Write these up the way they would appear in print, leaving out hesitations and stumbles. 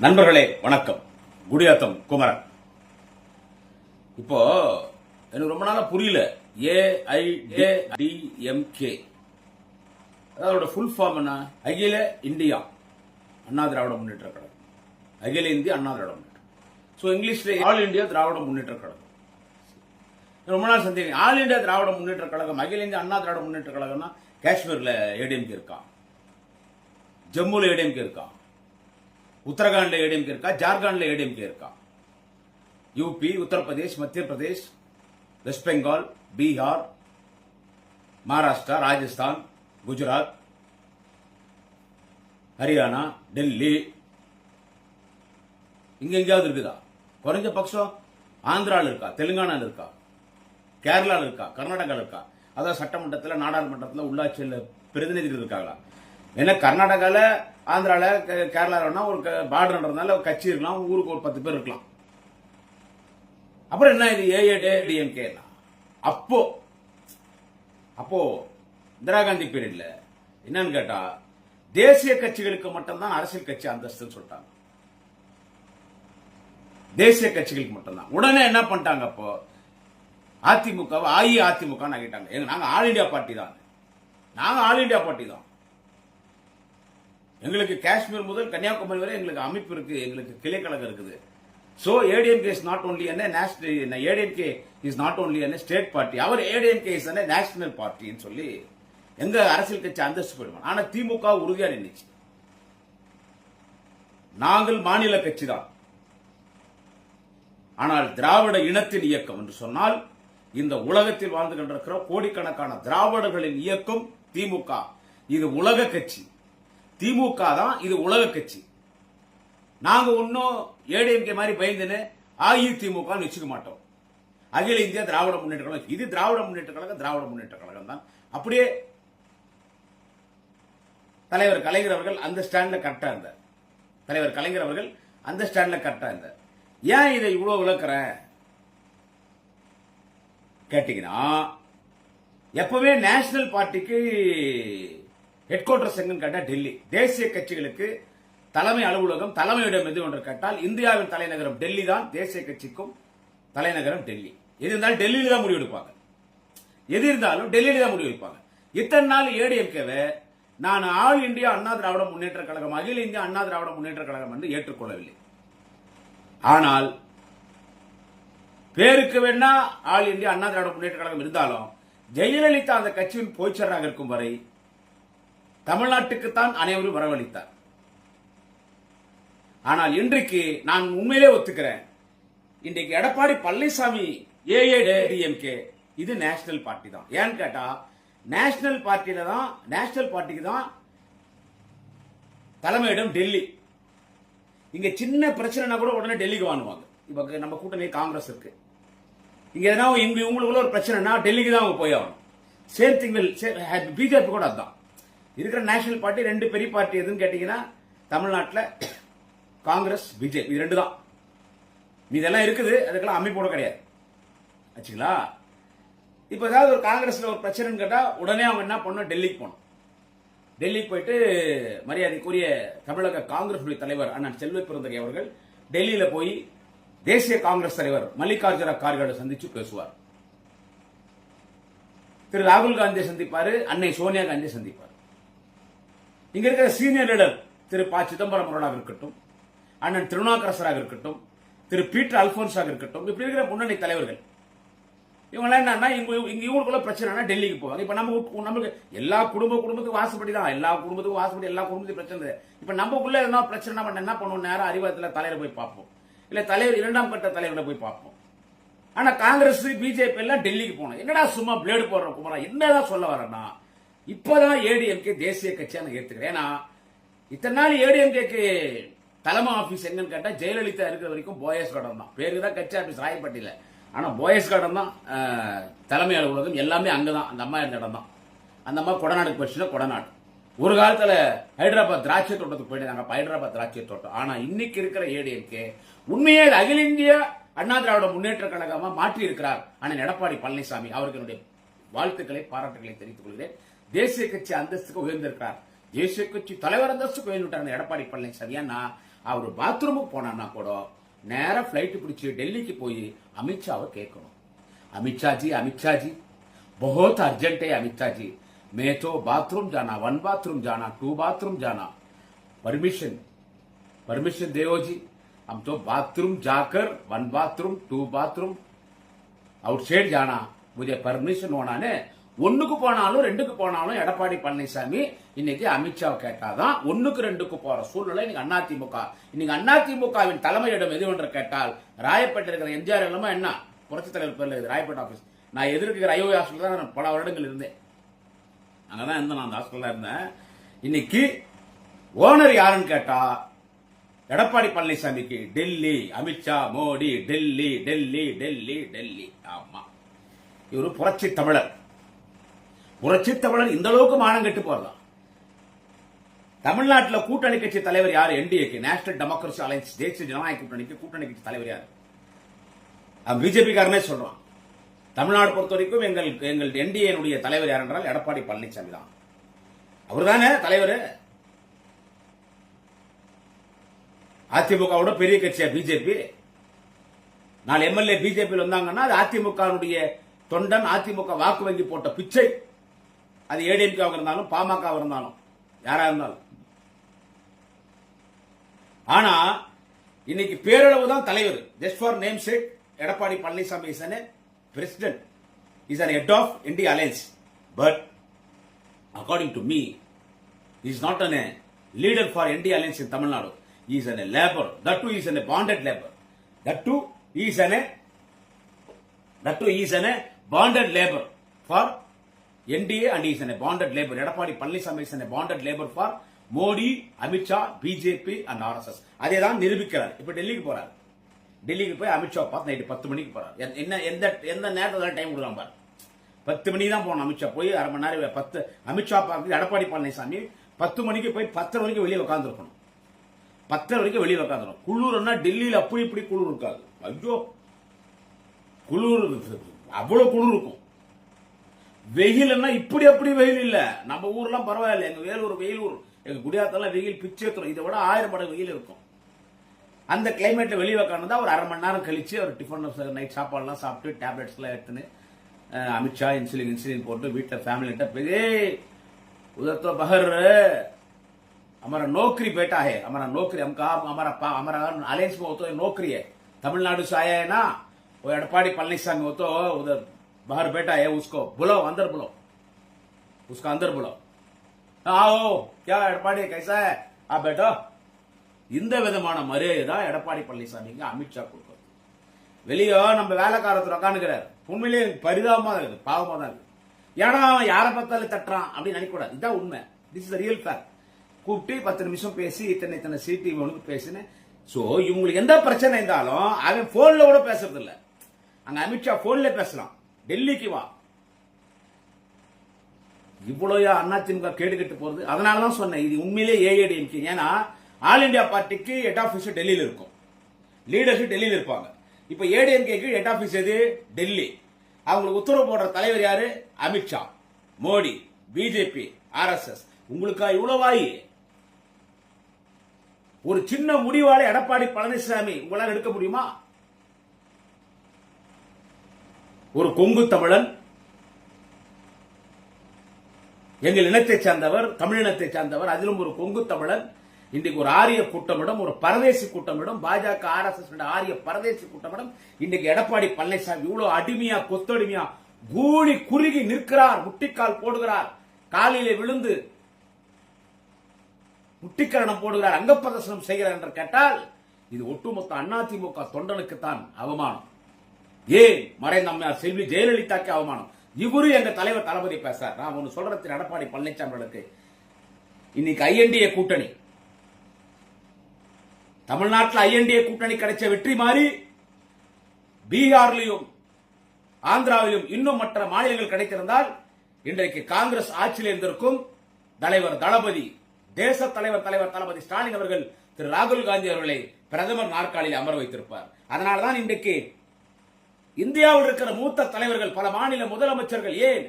நண்பர்களே வணக்கம். குடியாத்தம் குமரன். இப்போ எனக்கு ரொம்ப நாளா புரியல. ஏஐஏடிஎம்கே அதோட ஃபுல் ஃபார்ம் என்ன? அகில இந்தியா அண்ணா திராவிட முன்னேற்ற கழகம். அகில இந்திய அண்ணா திராவிட முன்னேற்றம். ஸோ இங்கிலீஷ்ல ஆல் இந்தியா திராவிட முன்னேற்ற கழகம். ரொம்ப நாள் சந்தேகம். ஆல் இந்தியா திராவிட முன்னேற்ற கழகம், அகில இந்திய அண்ணா திராவிட முன்னேற்ற கழகம்னா காஷ்மீர்ல ஏடிஎம்கே இருக்கா, ஜம்முல ஏடிஎம்கே இருக்கா, உத்தரகாண்ட்ல ஏடிஎம்கே இருக்கா, ஜார்க்கண்ட்ல ஏடிஎம்கே இருக்கா, யூபி, உத்தரப்பிரதேஷ், மத்திய பிரதேஷ், வெஸ்ட் பெங்கால், பீகார், மகாராஷ்டிரா, ராஜஸ்தான், குஜராத், ஹரியானா, டெல்லி, இங்க எங்கேயாவது இருக்குதா? குறைஞ்ச பட்சம் ஆந்திரால இருக்கா, தெலுங்கானால இருக்கா, கேரளால இருக்கா, கர்நாடகால இருக்கா? அதாவது சட்டமன்றத்தில், நாடாளுமன்றத்தில், உள்ளாட்சியில் பிரதிநிதிகள் இருக்காங்களா? ஏன்னா கர்நாடகால, ஆந்திரால, கேரளானா ஒரு பார்டர்ன்றதுனால கட்சி இருக்கலாம், ஊருக்கு ஒரு 10 பேர் இருக்கலாம். அப்புறம் என்ன இது ஏஐஏடிஎம்கே? அப்போ இந்திரா காந்தி பீரியட்ல என்னன்னு கேட்டா தேசிய கட்சிகளுக்கு மட்டும்தான் அரசியல் கட்சி அந்தஸ்துன்னு சொல்லிட்டாங்க. தேசிய கட்சிகளுக்கு மட்டும்தான். உடனே என்ன பண்ணிட்டாங்க? அப்போ அதிமுக அஇஅதிமுக ஆகிட்டாங்க. நாங்க ஆல் இண்டியா பார்ட்டி தான். நாங்க ஆல் இண்டியா பார்ட்டி தான். எங்களுக்கு காஷ்மீர் முதல் கன்னியாகுமரி வரை எங்களுக்கு அமைப்பு இருக்கு, எங்களுக்கு கிளை கழகம் இருக்குது. So ADMK is not only a national, ADMK is not only a state party. Our ADMK is a national party ன்னு சொல்லி எங்க அரசியல் கட்சி அந்தஸ்து போயிடுவாங்க. ஆனா திமுக உறுதியா நின்னுச்சு. நாங்கள் மாநில கட்சி தான். ஆனால் திராவிட இனத்தின் இயக்கம் என்று சொன்னால் இந்த உலகத்தில் வாழ்ந்து கொண்டிருக்கிற கோடிக்கணக்கான திராவிடர்களின் இயக்கம் திமுக. இது உலக கட்சி. திமுக தான் இது உலக கட்சி. நாங்க இன்னும் ஏடிஎம்கே மாதிரி பயந்துன்னு அஇதிமுக வச்சுக்க மாட்டோம். அகில இந்திய திராவிட முன்னேற்ற கழகம், இது திராவிட முன்னேற்ற கழகம், திராவிட முன்னேற்ற கழகம் தான். அப்படியே தலைவர் கலைஞர் அவர்கள் அந்த ஸ்டாண்ட்ல கரெக்டா இருந்தார். தலைவர் கலைஞர் அவர்கள் அந்த ஸ்டாண்ட்ல கரெக்டா இருந்தார். ஏன் இதை இவ்வளவு விளக்குறேன் கேட்டீங்கன்னா, எப்பவே நேஷனல் பார்ட்டிக்கு ஹெட் குவார்டர்ஸ் எங்கன்னு கேட்டா டெல்லி. தேசிய கட்சிகளுக்கு தலைமை அலுவலகம், தலைமையிடம் எது என்று கேட்டால் இந்தியாவின் தலைநகரம் டெல்லி தான். தேசிய கட்சிக்கும் தலைநகரம் டெல்லி. எது இருந்தாலும் டெல்லியில தான் முடிவெடுப்பாங்க. எது இருந்தாலும் டெல்லியில தான் முடிவெடுப்பாங்க. இத்தனை நாள் ஏடிஎம்கேவை நான் ஆல் இந்தியா அண்ணா திராவிட முன்னேற்ற கழகம், அகில இந்திய அண்ணா திராவிட முன்னேற்ற கழகம் என்று ஏற்றுக்கொள்ளவில்லை. ஆனால் பேருக்கு வேணா ஆல் இந்தியா அண்ணா திராவிட முன்னேற்ற கழகம் இருந்தாலும் ஜெயலலிதா அந்த கட்சியின் பொதுச்செயலாளராக இருக்கும் வரை தமிழ்நாட்டுக்குத்தான் அனைவரும் வரவழைத்தார். ஆனால் இன்றைக்கு நான் உண்மையிலே ஒத்துக்கிறேன். இன்றைக்கு எடப்பாடி பழனிசாமி ஏஐஏடிஎம்கே இது நேஷனல் பார்ட்டி தான். ஏன்னு கேட்டா நேஷனல் பார்ட்டிக்கு தான் தலைமையிடம் டெல்லி. இங்க சின்ன பிரச்சனைனா கூட உடனே டெல்லிக்கு வாங்குவாங்க. இப்ப நம்ம கூட்டணி காங்கிரஸ் இருக்கு. இங்க எதனா இவங்களுக்குள்ள ஒரு பிரச்சனைனா டெல்லிக்கு தான் அவங்க போய் ஆகணும். சேம் திங் பிஜேபி கூட அதுதான். இருக்கிற நேஷனல் பார்ட்டி ரெண்டு பெரிய பார்ட்டி எதுன்னு கேட்டீங்கன்னா தமிழ்நாட்டில் காங்கிரஸ், பிஜேபி, இது ரெண்டு தான். இதெல்லாம் இருக்குது. அதுக்கெல்லாம் அமைப்போட கிடையாது. ஆச்சுங்களா? இப்ப ஏதாவது ஒரு காங்கிரஸ்ல ஒரு பிரச்சனைன்னு கேட்டா உடனே அவங்க என்ன பண்ணணும்? டெல்லிக்கு போகணும். டெல்லிக்கு போயிட்டு மரியாதைக்குரிய தமிழக காங்கிரஸ் தலைவர் அண்ணன் செல்வ பெருந்தகை அவர்கள் டெல்லியில போய் தேசிய காங்கிரஸ் தலைவர் மல்லிகார்ஜுன கார்கே சந்திச்சு பேசுவார். திரு ராகுல் காந்தியை சந்திப்பாரு, அன்னை சோனியா காந்தியை சந்திப்பார். இங்க இருக்கிற சீனியர் லீடர் திரு ப. சிதம்பரம் அவர்களாக இருக்கட்டும், அண்ணன் திருநாக்கரசராக இருக்கட்டும், திரு பீட்டர் அல்போன்ஸாக இருக்கட்டும், இப்படி இருக்கிற முன்னணி தலைவர்கள் இவங்க என்னன்னா இவங்களுக்குள்ள பிரச்சனைனா டெல்லிக்கு போவாங்க. இப்ப நமக்கு எல்லா குடும்பத்துக்கும் வாசப்படி தான். எல்லா குடும்பத்துக்கும் பிரச்சனை. இப்ப நமக்குள்ள எதனா பிரச்சனை என்ன பண்ணுவோம்? நேரம் அறிவாலயத்தில் தலைவரை போய் பார்ப்போம், இல்ல தலைவர் இரண்டாம் கட்ட தலைவரை போய் பார்ப்போம். ஆனா காங்கிரஸ், பிஜேபி எல்லாம் டெல்லிக்கு போனோம். என்னடா சும்மா பிளேடு போடுற குமரா, என்னதான் சொல்ல வரேன்னா இப்பதான் ஏடிஎம்கே தேசிய கட்சியா நான் ஏத்துக்கிறேன். ஏன்னா இத்தனை நாள் ஏடிஎம்கேக்கு தலைமை ஆபீஸ் எங்கன்னு கேட்டா ஜெயலலிதா இருக்கிற வரைக்கும் போயஸ் கார்டன் தான். பேருக்கு தான் கட்சி ஆபீஸ் ராயப்பட்டியில, ஆனா போயஸ் கார்டன் தான் தலைமை அலுவலகம். எல்லாமே அங்கதான். அந்த அம்மா இருந்த இடம் தான். அந்த அம்மா கொடநாடுக்கு போச்சுன்னா கொடநாடு. ஒரு காலத்துல ஹைதராபாத் திராட்சை தோட்டத்துக்கு போயிட்டு ஹைதராபாத் திராட்சை தோட்டம். ஆனா இன்னைக்கு இருக்கிற ஏடிஎம்கே உண்மையே அகில இந்திய அண்ணா திராவிட முன்னேற்ற கழகமா மாற்றி இருக்கிறார் அண்ணன் எடப்பாடி பழனிசாமி. அவருக்கு என்னுடைய வாழ்த்துக்களை, பாராட்டுகளை தெரிவித்துக் கொள்கிறேன். தேசிய கட்சி அந்தஸ்துக்கு உயர்ந்திருக்கிறார். தேசிய கட்சி தலைவர் அந்தஸ்துக்கு உயர்ந்துட்டார் எடப்பாடி பழனிசாமி. ஏன்னா அவர் பாத்ரூமுக்கு போனான்னா கூட நேரா फ्लाइट பிடிச்சி டெல்லிக்கு போய் அமித்ஷாவை கேட்கணும். अमित शाह जी बहुत अर्जेंट है अमित शाह जी, मैं तो बाथरूम जाना, 1 बाथरूम जाना, 2 बाथरूम जाना, परमिशन देओ जी, हम तो बाथरूम जाकर 1 बाथरूम 2 बाथरूम आउटसाइड जाना, मुझे परमिशन होना ने. ஒண்ணுக்கு போனாலும் ரெண்டுக்கு போனாலும் எடப்பாடி பழனிசாமி இன்னைக்கு அமித்ஷா கேட்டாதான் ஒண்ணுக்கு ரெண்டுக்கு போற சூழ்நிலை இன்னைக்கு அதிமுக. இன்னைக்கு அதிமுகவின் தலைமையிடம் எது என்று கேட்டால் ராயப்பேட்டை இருக்கிற எம்ஜிஆர் இல்லமா என்ன புரட்சித் தலைவர் பேர்ல ராயப்பேட்டை ஆபீஸ். நான் எதிர்க்கிற ஐஓ ஹாஸ்பிட்டல் தான் பல வருடங்கள் இருந்தேன். அங்கதான் இருந்தேன், நான் அந்த ஹாஸ்பிட்டல்ல இருந்தேன். இன்னைக்கு ஓனர் யாருன்னு கேட்டா எடப்பாடி பழனிசாமிக்கு டெல்லி, அமித்ஷா, மோடி, டெல்லி டெல்லி டெல்லி டெல்லி. ஆமா, இவரு புரட்சி தமிழர். புரட்சி தமிழர் இந்த அளவுக்கு மானம் கெட்டு போறலாம். தமிழ்நாட்டில் கூட்டணி கட்சி தலைவர் யாரு? என்டிஏக்கு, நேஷனல் டெமோக்ரசி அலையன்ஸ், தேசிய ஜனநாயக கூட்டணிக்கு கூட்டணி கட்சி தலைவர் யாரு? பிஜேபி காரனே சொல்றான். தமிழ்நாடு பொறுத்த வரைக்கும் எங்கள் என்டிஏனுடைய தலைவர் யார் என்றால் எடப்பாடி பழனிசாமி தான். அவர் தானே தலைவர். அதிமுகவோட பெரிய கட்சியா பிஜேபி? 4 எம்எல்ஏ பிஜேபி வந்தாங்கன்னா அது அதிமுகவுடைய தொண்டன், அதிமுக வாக்கு வங்கி போட்ட பிச்சை. அது ஏடிஎம்கே இருந்தாலும் பாமக இருந்தாலும் யாரா இருந்தாலும். ஆனா இன்னைக்கு பேரளவு தான் தலைவர். Just for name sake Edappadi Palaniswami is an president, is an head of India Alliance, but according to me he is not a leader for India Alliance in Tamil Nadu. He is a labor, that too he is a bonded labor, that too he is a bonded labor for NDA, and he is a bonded labor. Edappadi Palaniswami is a bonded labor for Modi, Amit Shah, BJP and RSS. அதே தான் நிரூபிக்கிறார். இப்ப டெல்லிக்கு போறார். டெல்லிக்கு போய் அமித்ஷா பார்த்து night 10 மணிக்கு போறார். எந்த நேரத்தில் டைம் கொடுக்கலாம் பாரு. 10 மணிக்கு தான் போகணும். அமித்ஷா போய் அரை மணி நேரம் 10 அமித்ஷா பார்த்து எடப்பாடி பழனிசாமி 10 மணிக்கு போய் 10 வரைக்கும் வெளியே உட்காந்துருக்கணும். 10 வரைக்கும் வெளியே உட்காந்துருக்கணும். குளிர்னா டெல்லியில் அப்படி இப்படி குளிர் இருக்காது. ஐயோ, குளிர் அவ்வளவு குளிர் இருக்கும். வெயில்னா இப்படி அப்படி வெயில் இல்ல. நம்ம ஊர்லாம் பரவாயில்ல. எங்க வேலூர் வெயிலூர், எங்க குடியாத்தெல்லாம் வெயில் பிச்சேத்துறோம். இதை விட 1000 மடங்கு வெயில் இருக்கும். அந்த கிளைமேட்ல வெளியே உட்காந்து ஒரு அரை மணி நேரம் கழிச்சு ஒரு டிஃபன் நைட் சாப்பாடுலாம் சாப்பிட்டு டேப்லெட்ஸ் எல்லாம் எடுத்துன்னு அமித்ஷா இன்சுலின் போட்டு வீட்டில் ஃபேமிலிட்ட பெரிய उधर तो बाहर हमारा नौकरी बेटा है, हमारा नौकरी हमारा अलायंस में हो तो नौकरी है, तमिलनाडु से आया है ना वो एडपाड़ी पलनीसामी, वो तो उधर बाहर बेटा है, उसको बुलाओ, अंदर बुलाओ, उसका अंदर बुलाओ, आओ क्या एडपाड़ी कैसा है आप बेटा. இந்த விதமான மரியாதை தான் எடப்பாடி பழனிசாமிக்கு அமித்ஷா கொடுக்கும். வெளியே நம்ம வேலைக்காரத்துல உட்காந்துக்கிறார். உண்மையிலேயே பரிதாபமா இருக்குது, பாவமா தான் இருக்கு. ஏன்னா அவன் யாரை பார்த்தாலும் தட்டுறான் அப்படின்னு நினைக்கூடாது. இதுதான் உண்மை. This is real fact. கூப்பிட்டு 10 நிமிஷம் பேசி இத்தனை சீட்டு இவனுக்கு பேசினேன். சோ இவங்களுக்கு எந்த பிரச்சனை இருந்தாலும் அவன் போன்ல கூட பேசுறது இல்ல. அங்க அமித்ஷா போன்ல பேசலாம். டெல்லிக்கு வா. இவ்வளவு அதிமுக கேடு கட்டு போறது. அதனாலதான் சொன்னேன் இது உண்மையிலே ஏஐடிஎம்கே. ஏன்னா ஆல் இண்டியா பார்ட்டிக்கு ஹெட் ஆபீஸ் டெல்லியில இருக்கும், லீடர்ஷிப் டெல்லியில இருப்பாங்க. இப்ப ஏடிஎம்கேக்கு ஹெட் ஆபீஸ் எது? டெல்லி. அவங்களுக்கு உத்தரவு போடுற தலைவர் யாரு? Amit Shah, Modi, BJP, RSS. உங்களுக்கா இவ்வளவு வாய்? ஒரு சின்ன முடிவால எடப்பாடி பழனிசாமி உங்களால் எடுக்க முடியுமா? ஒரு கொங்கு தமிழன், எங்கள் இனத்தை சார்ந்தவர், தமிழினத்தை சார்ந்தவர், அதிலும் ஒரு கொங்கு தமிழன் இன்றைக்கு ஒரு ஆரிய கூட்டமிடம், ஒரு பரதேசி கூட்டமிடம், பாஜக ஆர்எஸ்எஸ் ஆரிய பரதேசி கூட்டமிடம். இன்றைக்கு எடப்பாடி பழனிசாமி இவ்வளவு அடிமையா கொத்தடிமையா கூடி குறுகி நிற்கிறார், முட்டிக்கால் போடுகிறார், காலிலே விழுந்து முட்டிக்கரணம் போடுகிறார், அங்கப்பிரதர்சனம் செய்கிறார் என்று கேட்டால் இது ஒட்டுமொத்த அதிமுக தொண்டனுக்குத்தான் அவமானம். ஏன் மறைந்த அம்மையார் செல்வி ஜெயலலிதாக்கு அவமானம். இவரு எங்க தலைவர் தளபதி பேசார். நான் ஒன்னு சொல்றேன், எடப்பாடி பழனிசாமி இன்னைக்கு ஐஎன்டிஏ கூட்டணி, தமிழ்நாட்டில் ஐஎன்டிஏ கூட்டணி கிடைச்ச வெற்றி மாதிரி பீகாரிலும் ஆந்திராவிலும் இன்னும் மற்ற மாநிலங்கள் கிடைத்திருந்தால் இன்றைக்கு காங்கிரஸ் ஆட்சியில் இருந்திருக்கும். தலைவர் தளபதி, தேச தலைவர் தளபதி ஸ்டாலின் அவர்கள் திரு ராகுல் காந்தி அவர்களை பிரதமர் நாற்காலியில் அமர வைத்திருப்பார். அதனால்தான் இன்றைக்கு இந்தியாவில் இருக்கிற மூத்த தலைவர்கள், பல மாநில முதலமைச்சர்கள், ஏன்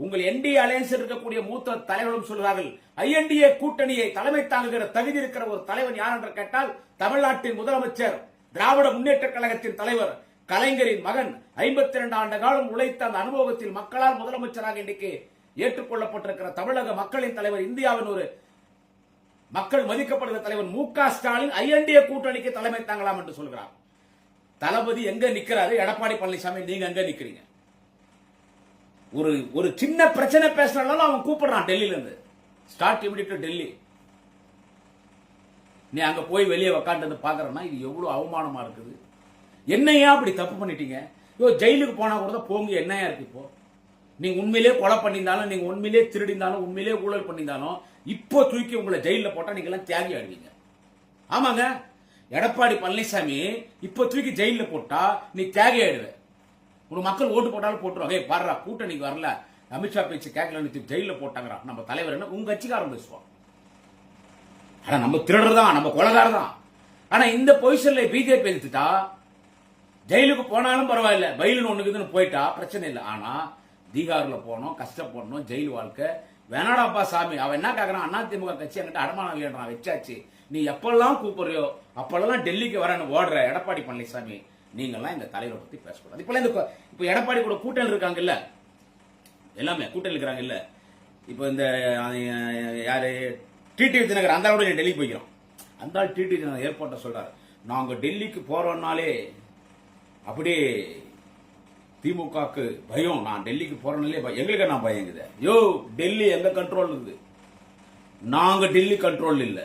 உங்கள் என்டிஏ அலையன்ஸ் இருக்கக்கூடிய மூத்த தலைவர்களும் சொல்கிறார்கள், ஐஎன்டிஏ கூட்டணியை தலைமை தாங்குகிற தகுதி இருக்கிற ஒரு தலைவன் யார் என்று கேட்டால் தமிழ்நாட்டின் முதலமைச்சர், திராவிட முன்னேற்ற கழகத்தின் தலைவர் கலைஞரின் மகன், 52 ஆண்டு காலம் உழைத்த அந்த அனுபவத்தில் மக்களால் முதலமைச்சராக இன்றைக்கு ஏற்றுக்கொள்ளப்பட்டிருக்கிற தமிழக மக்களின் தலைவர், இந்தியாவின் ஒரு மக்கள் மதிக்கப்படுகிற தலைவர் மு.க. ஸ்டாலின் ஐஎன்டிஏ கூட்டணிக்கு தலைமை தாங்கலாம் என்று சொல்கிறார். தளபதி எங்க நிக்கிறாரு? எடப்பாடி பழனிசாமி நீங்க எங்க நிக்கிறீங்க? ஒரு சின்ன பிரச்சனை பேசினாலும் அவன் கூப்பிடுறான் டெல்லியில இருந்து, ஸ்டார்ட் இமிடியேட் டெல்லி. நீ அங்க போய் வெளியே உக்காந்து பாக்குறன்னா இது எவ்வளவு அவமானமா இருக்குது. என்னையா அப்படி தப்பு பண்ணிட்டீங்க? ஜெயிலுக்கு போனா கூட போங்க, என்னையா இருக்கு இப்போ? நீங்க உண்மையிலே கொலை பண்ணியிருந்தாலும், நீங்க உண்மையிலே திருடிந்தாலும், உண்மையிலே ஊழல் பண்ணியிருந்தாலும், இப்போ தூக்கி உங்களை ஜெயில போட்டா நீங்க எல்லாம் தியாகி ஆடுவீங்க. ஆமாங்க, எடப்பாடி பழனிசாமி இப்போ தூக்கி ஜெயில போட்டா நீ தியாகி ஆயிடுவ. ஒரு மக்கள் ஓட்டு போட்டாலும் போட்டுருவாங்க, பாடுறா கூட்டணிக்கு வரல, அமித்ஷா பேச்சு கேட்கல, ஜெயில போட்டாங்கடா நம்ம தலைவர், என்ன உங்க கட்சிக்காரன் பேசுவான். ஆனா நம்ம திருடுறதான், நம்ம கொலைகாரர் தான். ஆனா இந்த பொசிஷன்ல பிஜேபி எடுத்துட்டா ஜெயிலுக்கு போனாலும் பரவாயில்ல, பயிலுன்னு ஒண்ணுக்குதுன்னு போயிட்டா பிரச்சனை இல்லை. ஆனா பீகார்ல போனோம், கஷ்டப்படணும், ஜெயில் வாழ்க்கை வேணாடாப்பா சாமி. அவன் என்ன கேட்கறான், அதிமுக கட்சி என்கிட்ட அடமானம் இல்லைன்றான், வச்சாச்சு. நீ எப்பெல்லாம் கூப்பிடுறியோ அப்பெல்லாம் டெல்லிக்கு வரன்னு ஓடுற எடப்பாடி பழனிசாமி, நீங்கெல்லாம் இந்த தலைவரை பத்தி பேசக்கூடாது. இப்ப எடப்பாடி கூட கூட்டணி இருக்காங்கல்ல, எல்லாமே கூட்டணி இருக்கிறாங்க இல்ல. இப்ப இந்த யாரு டிடிவி தினகர், அந்த ஆளோட டெல்லி போய்க்கிறோம். அந்த ஆள் டிடிவி தினகர் ஏர்போர்ட்ட சொல்றாரு, நாங்க டெல்லிக்கு போறோம்னாலே அப்படியே திமுகக்கு பயம், நான் டெல்லிக்கு போறனாலே எங்களுக்கு நான் பயங்குது. யோ, டெல்லி எங்க கண்ட்ரோல் இருக்குது, நாங்க டெல்லி கண்ட்ரோல் இல்ல.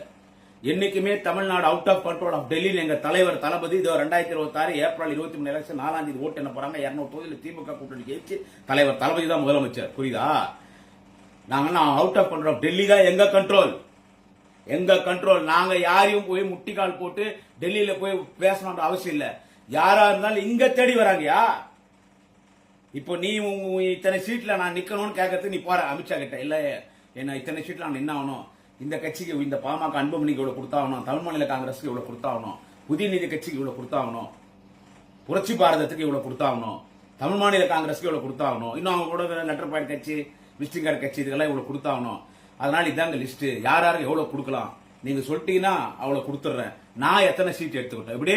என்னைக்குமே Tamil Nadu out of control of Delhi. எங்க தலைவர் தளபதி இதோ 2026 ஏப்ரல் 23 எலெக்ஷன் 4ஆம் தேதி ஓட்டு என்ன போறாங்க, 200 தொகுதியில் திமுக கூட்டணி ஜெயிச்சு தலைவர் தளபதி தான் முதலமைச்சர், புரியுதா? நாங்கெல்லாம் out of control of Delhi தான் எங்க கண்ட்ரோல், எங்க கண்ட்ரோல். நாங்க யாரையும் போய் முட்டிக்கால் போட்டு டெல்லியில போய் பேசணும்ன்ற அவசியம் இல்ல. யாரா இருந்தாலும் இங்க தேடி வராங்கயா. இப்போ நீ இத்தனை சீட்ல நான் நிக்கணும்னு கேட்கறது நீ போற அமித்ஷா கிட்ட, இல்ல என்ன இத்தனை சீட்ல நான் நின்ன ஆகணும், இந்த கட்சிக்கு இந்த பாமக அன்புமணிக்கு இவ்வளவு கொடுத்தாகணும், தமிழ் மாநில காங்கிரஸுக்கு இவ்வளவு கொடுத்தாகணும், புதிய நீதி கட்சிக்கு இவ்வளவு கொடுத்தாகணும், புரட்சி பாரதத்துக்கு இவ்வளவு கொடுத்தாகணும், தமிழ் மாநில காங்கிரஸுக்கு இவ்வளவு கொடுத்தாகணும், இன்னும் அவங்க கூட லெட்டர் பாயிண்ட் கட்சி, விசிட்டிங் கார்டு கட்சி இதுக்கெல்லாம் இவ்வளவு கொடுத்தாகணும். அதனால இதாங்க லிஸ்ட், யார் யாருக்கு எவ்வளவு கொடுக்கலாம் நீங்க சொல்லிட்டீங்கன்னா அவ்வளவு கொடுத்துறேன். நான் எத்தனை சீட் எடுத்துக்கிட்டோம், இப்படி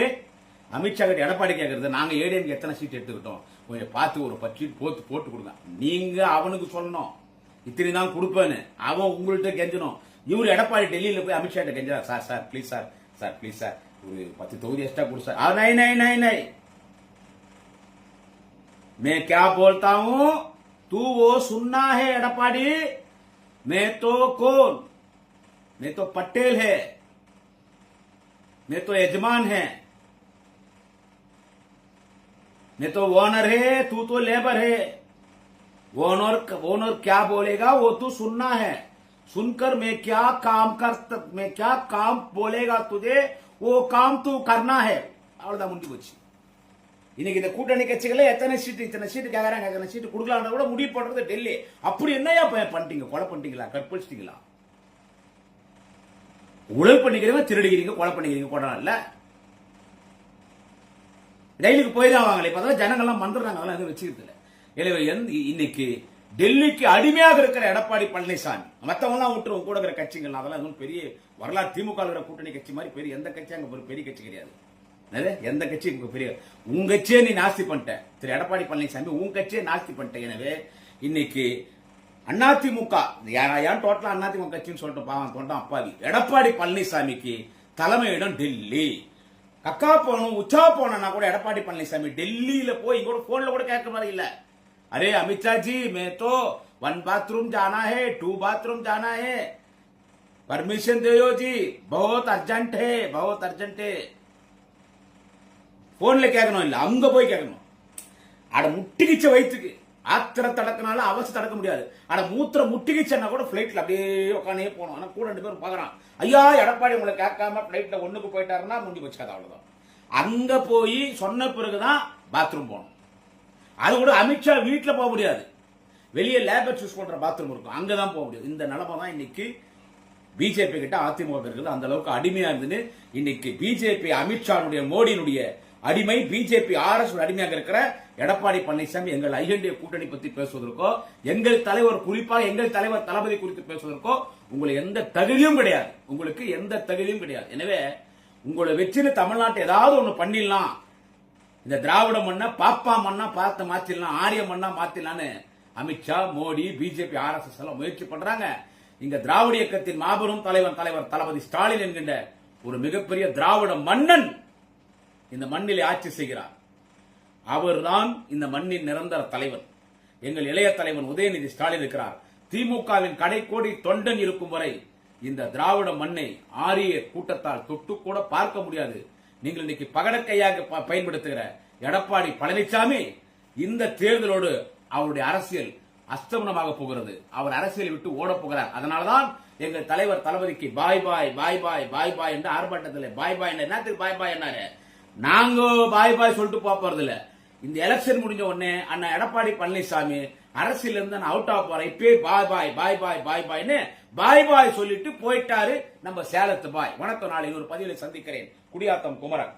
அமித்ஷா கிட்ட எடப்பாடி கேட்கறது, நாங்க ஏடிஎம்க்கு எத்தனை சீட் எடுத்துக்கிட்டோம், கொஞ்சம் பார்த்து ஒரு 10 சீட் போட்டு கொடுங்க. நீங்க அவனுக்கு சொல்லணும் இத்தனை தான் கொடுப்பேன்னு, அவன் உங்கள்கிட்ட கெஞ்சணும். இவரு எடப்பாடி டெல்லியில போய் அமித்ஷா கிட்ட கெஞ்சா, sir sir please sir, sir please sir ஒரு 10 தொகுதி எக்ஸ்ட்ரா கொடு சார். नहीं नहीं नहीं नहीं, मैं क्या बोलता हूं तू वो सुनना है एडपाड़ी, मैं तो कौन, मैं तो पटेल है, मैं तो यजमान है, मैं तो ओनर है, तू तो लेबर है. ओनर क्या बोलेगा वो तू सुनना है. सुनकर मैं क्या काम बोलेगा तुझे वो काम तू करना है. அவ்வளவுதான் முடிஞ்சு போச்சு. இன்னைக்கு இந்த கூட்டணி கட்சிகளே இத்தனை சீட்டு கேக்குறாங்க, எத்தனை சீட்டு கொடுக்கலாம் கூட முடிவு பண்றது டெல்லி. அப்படி என்னையா பண்ணிட்டீங்க, கொலை பண்ணிட்டீங்களா, கற்பழிச்சிட்டீங்களா? ஊழல் பண்ணிக்கிறீங்க, திருடுகிறீங்க, கொலை பண்ணிக்கிறீங்க, கொடலாம் இல்ல. டெல்லிக்கு போய் தான் வாங்கல. இப்பதான் ஜனங்கள்லாம் மன்றாங்க, அதெல்லாம் எதுவும் வச்சுக்கிறது இல்லை. எனவே இன்னைக்கு டெல்லிக்கு அடிமையாக இருக்கிற எடப்பாடி பழனிசாமி, மற்றவங்கலாம் விட்டுருவோம் கூட இருக்கிற கட்சிகள், அதெல்லாம் எதுவும் பெரிய வரலாறு திமுக கூட்டணி கட்சி மாதிரி பெரிய எந்த கட்சி அங்க ஒரு பெரிய கட்சி கிடையாது. எந்த கட்சி பெரிய, உங்க கட்சியை நீ நாஸ்தி பண்ணிட்ட திரு எடப்பாடி பழனிசாமி, உங்க கட்சியை நாஸ்தி பண்ணிட்ட. எனவே இன்னைக்கு அதிமுக ஏன் டோட்டலா அதிமுக கட்சின்னு சொல்லிட்டு பாவம் தோட்டம் அப்பாவி எடப்பாடி பழனிசாமிக்கு தலைமையிடம் டெல்லி. கக்கா போகணும் உச்சா போனா கூட எடப்பாடி பழனிசாமி டெல்லியில போய் கூட போன்ல கூட கேட்க மாதிரி இல்ல. अरे अमित जी मैं तो 1 बाथरूम जाना है, 2 बाथरूम जाना है, परमिशन दो जी, बहुत अर्जेंट है, बहुत अर्जेंट है. போன்ல கேட்கணும் இல்ல, அங்க போய் கேட்கணும். அட முட்டிக்கிச்ச வயிற்றுக்கு ஆத்திரத்தை அடக்கினால அவசியம் தடுக்க முடியாது. ஆனா மூத்திர முட்டிக்கிச்சன்னா கூட பிளைட்ல அப்படியே உட்காந்தே போகணும். ஆனா கூட 2 பேரும் பாக்குறான், ஐயா எடப்பாடி உங்களை கேட்காம பிளைட்ல ஒண்ணுக்கு போயிட்டாருன்னா முண்டி வச்சுக்காது, அவ்வளவுதான். அங்க போய் சொன்ன பிறகுதான் பாத்ரூம் போகணும். அது கூட அமித்ஷா வீட்டுல போக முடியாது, வெளியே லேபர் சூஸ் பண்ற பாத்ரூம் இருக்கும், அங்கதான் போக முடியாது. இந்த நிலைமை தான் இன்னைக்கு பிஜேபி கிட்ட அதிமுக இருக்குது. அந்த அளவுக்கு அடிமையா இருந்துன்னு இன்னைக்கு பிஜேபி அமித்ஷாவுடைய மோடியினுடைய அடிமை பிஜேபி RS அடிமையாக இருக்கிற எடப்பாடி பழனிசாமி எங்கள் ஐஎன்டிஏ கூட்டணி பத்தி பேசுவதற்கோ எங்கள் தலைவர் குறிப்பாக எங்கள் தலைவர் தளபதி குறித்து பேசுவதற்கோ உங்களுக்கு எந்த தகுதியும் கிடையாது. உங்களுக்கு எந்த தகுதியும் கிடையாது. எனவே உங்களை வச்சுன்னு தமிழ்நாட்டை ஏதாவது ஒண்ணு பண்ணிடலாம், இந்த திராவிட மண்ணா பாப்பா மண்ணா பார்த்து மாத்திடலாம், ஆரிய மண்ணா மாத்திடலான்னு அமித்ஷா, மோடி, பிஜேபி, RSS எல்லாம் முயற்சி பண்றாங்க. இங்க திராவிட இயக்கத்தின் மாபெரும் தலைவர் தளபதி ஸ்டாலின் என்கின்ற ஒரு மிகப்பெரிய திராவிட மன்னன் இந்த மண்ணிலே ஆட்சி செய்கிறார். அவர்தான் இந்த மண்ணின் நிரந்தர தலைவர். எங்கள் இளைய தலைவன் உதயநிதி ஸ்டாலின் இருக்கிறார். திமுகவின் கடைக்கோடி தொண்டன் இருக்கும் வரை இந்த திராவிட மண்ணை ஆரிய கூட்டத்தால் தொட்டு கூட பார்க்க முடியாது. நீங்கள் இன்னைக்கு பகடக்கையாக பயன்படுத்துகிற எடப்பாடி பழனிசாமி இந்த தேர்தலோடு அவருடைய அரசியல் அஸ்தமனமாக போகிறது. அவர் அரசியலை விட்டு ஓட போகிறார். அதனால்தான் எங்கள் தலைவர் தளபதிக்கு பாய் பாய் பாய் பாய் பாய் பாய் என்று ஆர்ப்பாட்டத்தில் பாய் பாய் என்னத்துக்கு பாய் பாய் என்னாரு, நாங்க பாய் பாய் சொல்லிட்டு போறது இல்ல. இந்த எலெக்ஷன் முடிஞ்ச உடனே அண்ணா எடப்பாடி பழனிசாமி அரசியல் இருந்து நான் அவுட் ஆக போறேன், இப்பே பாய் பாய் பாய் பாய் பாய் பாய்னு பாய் பாய் சொல்லிட்டு போயிட்டாரு நம்ம சேலத்து பாய். வணக்கம், நாளை ஒரு பதிவில் சந்திக்கிறேன். குடியாத்தம் குமரன்.